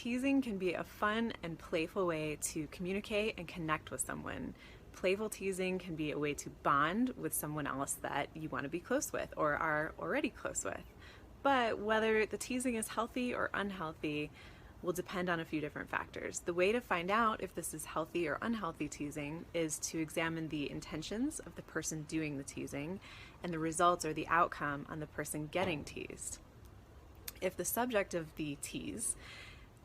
Teasing can be a fun and playful way to communicate and connect with someone. Playful teasing can be a way to bond with someone else that you want to be close with or are already close with. But whether the teasing is healthy or unhealthy will depend on a few different factors. The way to find out if this is healthy or unhealthy teasing is to examine the intentions of the person doing the teasing and the results or the outcome on the person getting teased. If the subject of the tease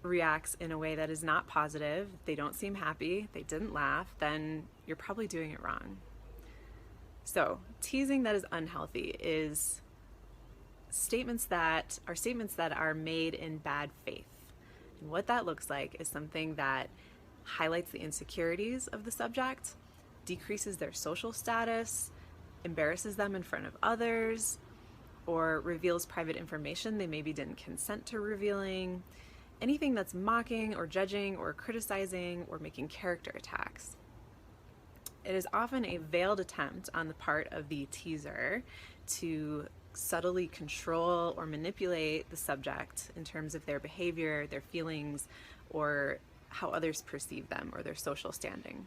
reacts in a way that is not positive, they don't seem happy, they didn't laugh, then you're probably doing it wrong. So, teasing that is unhealthy is statements that are made in bad faith. And what that looks like is something that highlights the insecurities of the subject, decreases their social status, embarrasses them in front of others, or reveals private information they maybe didn't consent to revealing. Anything that's mocking or judging or criticizing or making character attacks. It is often a veiled attempt on the part of the teaser to subtly control or manipulate the subject in terms of their behavior, their feelings, or how others perceive them or their social standing.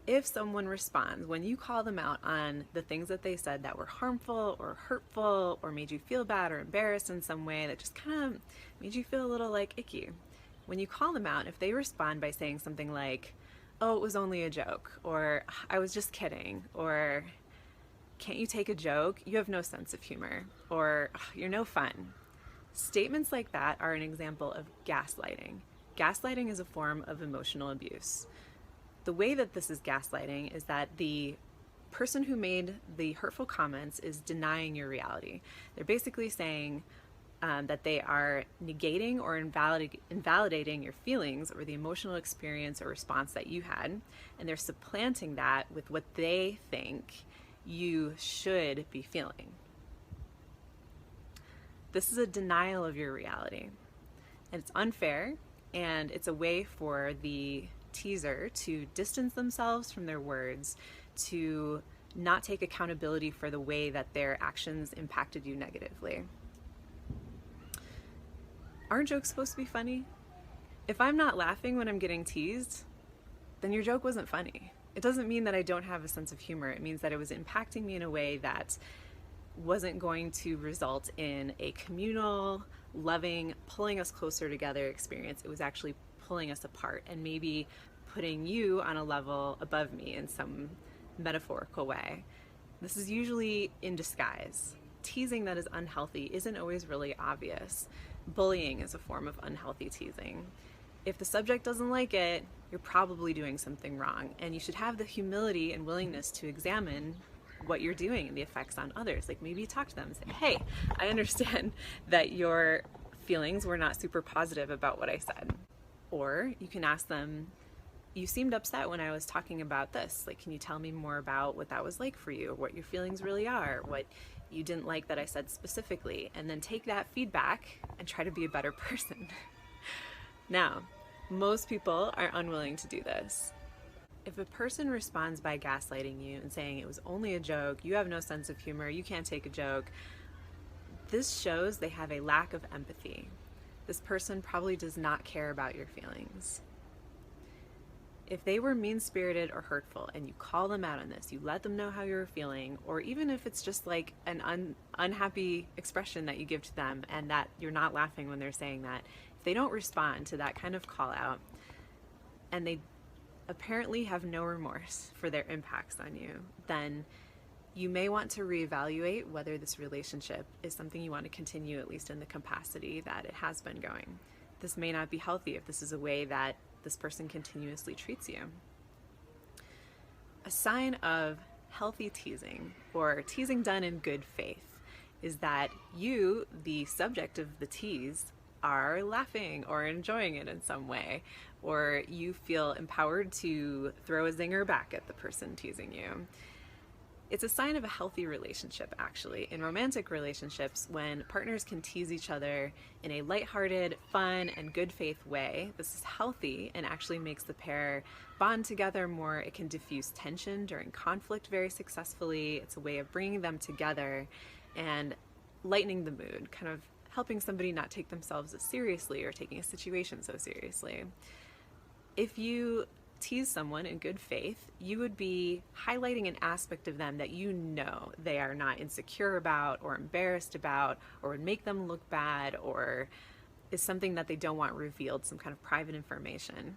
If someone responds, when you call them out on the things that they said that were harmful or hurtful or made you feel bad or embarrassed in some way that just kind of made you feel a little like icky, when you call them out, if they respond by saying something like, "Oh, it was only a joke," or "I was just kidding," or "Can't you take a joke? You have no sense of humor," or "You're no fun." Statements like that are an example of gaslighting. Gaslighting is a form of emotional abuse. The way that this is gaslighting is that the person who made the hurtful comments is denying your reality. They're basically saying that they are negating or invalidating your feelings or the emotional experience or response that you had, and they're supplanting that with what they think you should be feeling. This is a denial of your reality, and it's unfair, and it's a way for the teaser to distance themselves from their words, to not take accountability for the way that their actions impacted you negatively. Aren't jokes supposed to be funny? If I'm not laughing when I'm getting teased, then your joke wasn't funny. It doesn't mean that I don't have a sense of humor. It means that it was impacting me in a way that wasn't going to result in a communal, loving, pulling us closer together experience. It was actually pulling us apart and maybe putting you on a level above me in some metaphorical way. This is usually in disguise. Teasing that is unhealthy isn't always really obvious. Bullying is a form of unhealthy teasing. If the subject doesn't like it, you're probably doing something wrong, and you should have the humility and willingness to examine what you're doing and the effects on others. Like, maybe talk to them and say, "Hey, I understand that your feelings were not super positive about what I said." Or you can ask them, "You seemed upset when I was talking about this. Like, can you tell me more about what that was like for you, or what your feelings really are, what you didn't like that I said specifically?" And then take that feedback and try to be a better person. Now, most people are unwilling to do this. If a person responds by gaslighting you and saying it was only a joke, you have no sense of humor, you can't take a joke, this shows they have a lack of empathy. This person probably does not care about your feelings. If they were mean-spirited or hurtful and you call them out on this, you let them know how you're feeling, or even if it's just like an unhappy expression that you give to them and that you're not laughing when they're saying that, if they don't respond to that kind of call out and they apparently have no remorse for their impacts on you, then you may want to reevaluate whether this relationship is something you want to continue, at least in the capacity that it has been going. This may not be healthy if this is a way that this person continuously treats you. A sign of healthy teasing, or teasing done in good faith, is that you, the subject of the tease, are laughing or enjoying it in some way, or you feel empowered to throw a zinger back at the person teasing you. It's a sign of a healthy relationship, actually. In romantic relationships, when partners can tease each other in a lighthearted, fun, and good faith way, this is healthy and actually makes the pair bond together more. It can diffuse tension during conflict very successfully. It's a way of bringing them together and lightening the mood, kind of helping somebody not take themselves as seriously or taking a situation so seriously. If you tease someone in good faith, you would be highlighting an aspect of them that you know they are not insecure about or embarrassed about, or would make them look bad, or is something that they don't want revealed, some kind of private information.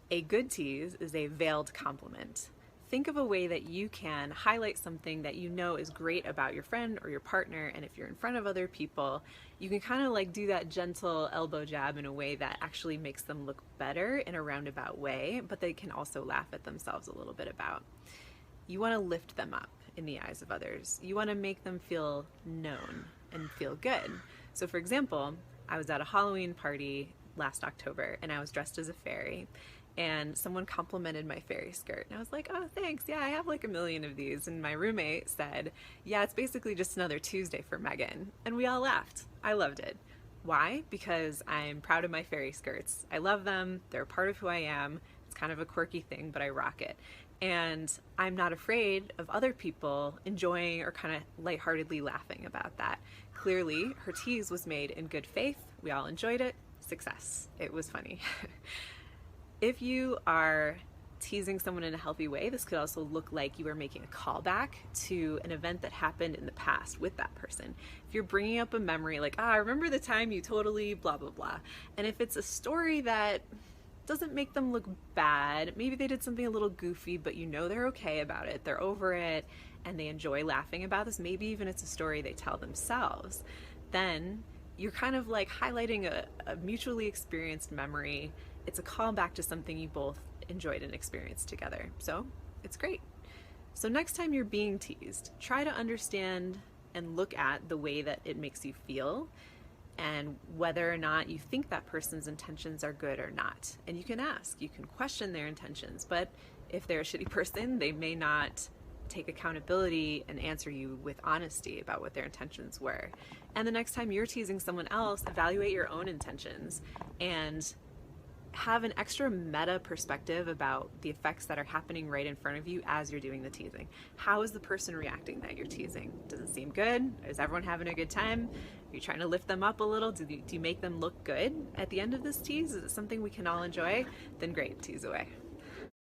A good tease is a veiled compliment. Think of a way that you can highlight something that you know is great about your friend or your partner, and if you're in front of other people, you can kind of like do that gentle elbow jab in a way that actually makes them look better in a roundabout way, but they can also laugh at themselves a little bit about. You want to lift them up in the eyes of others. You want to make them feel known and feel good. So for example, I was at a Halloween party last October and I was dressed as a fairy, and someone complimented my fairy skirt. And I was like, oh, thanks. Yeah, I have like a million of these. And my roommate said, yeah, it's basically just another Tuesday for Megan. And we all laughed. I loved it. Why? Because I'm proud of my fairy skirts. I love them. They're a part of who I am. It's kind of a quirky thing, but I rock it. And I'm not afraid of other people enjoying or kind of lightheartedly laughing about that. Clearly, her tease was made in good faith. We all enjoyed it. Success. It was funny. If you are teasing someone in a healthy way, this could also look like you are making a callback to an event that happened in the past with that person. If you're bringing up a memory like, I remember the time you totally blah, blah, blah. And if it's a story that doesn't make them look bad, maybe they did something a little goofy, but you know they're okay about it, they're over it, and they enjoy laughing about this, maybe even it's a story they tell themselves, then you're kind of like highlighting a mutually experienced memory. It's a callback to something you both enjoyed and experienced together. So it's great. So next time you're being teased, try to understand and look at the way that it makes you feel and whether or not you think that person's intentions are good or not. And you can ask, you can question their intentions, but if they're a shitty person, they may not take accountability and answer you with honesty about what their intentions were. And the next time you're teasing someone else, evaluate your own intentions and have an extra meta perspective about the effects that are happening right in front of you as you're doing the teasing. How is the person reacting that you're teasing? Does it seem good? Is everyone having a good time? Are you trying to lift them up a little? Do you make them look good at the end of this tease? Is it something we can all enjoy? Then great, tease away.